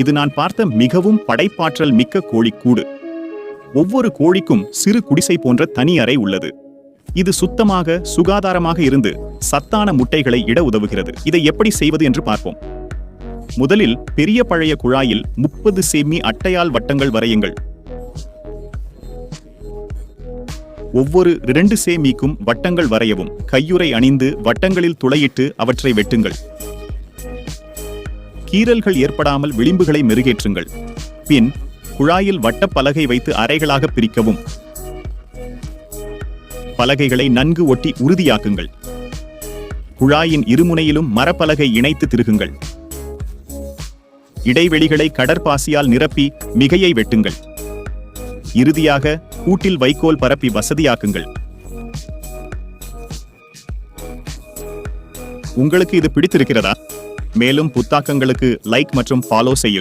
இது நான் பார்த்த மிகவும் படைப்பாற்றல் மிக்க கோழிக்கூடு. ஒவ்வொரு கோழிக்கும் சிறு குடிசை போன்ற தனி அறை உள்ளது. இது சுத்தமாக சுகாதாரமாக இருந்து சத்தான முட்டைகளை இட உதவுகிறது. இதை எப்படி செய்வது என்று பார்ப்போம். முதலில் பெரிய பழைய குழாயில் 30 செமீ அட்டையால் வட்டங்கள் வரையுங்கள். ஒவ்வொரு 2 செமீக்கும் வட்டங்கள் வரையவும். கையுறை அணிந்து வட்டங்களில் துளையிட்டு அவற்றை வெட்டுங்கள். கீறல்கள் ஏற்படாமல் விளிம்புகளை மெருகேற்றுங்கள். பின் குழாயில் வட்ட பலகை வைத்து அறைகளாக பிரிக்கவும். பலகைகளை நன்கு ஒட்டி உறுதியாக்குங்கள். குழாயின் இருமுனையிலும் மரப்பலகை இணைத்து திருகுங்கள். இடைவெளிகளை கடற்பாசியால் நிரப்பி மிகையை வெட்டுங்கள். இறுதியாக கூட்டில் வைக்கோல் பரப்பி வசதியாக்குங்கள். உங்களுக்கு இது பிடித்திருக்கிறதா? மேலும் புத்தாக்கங்களுக்கு லைக் மற்றும் ஃபாலோ செய்யுங்கள்.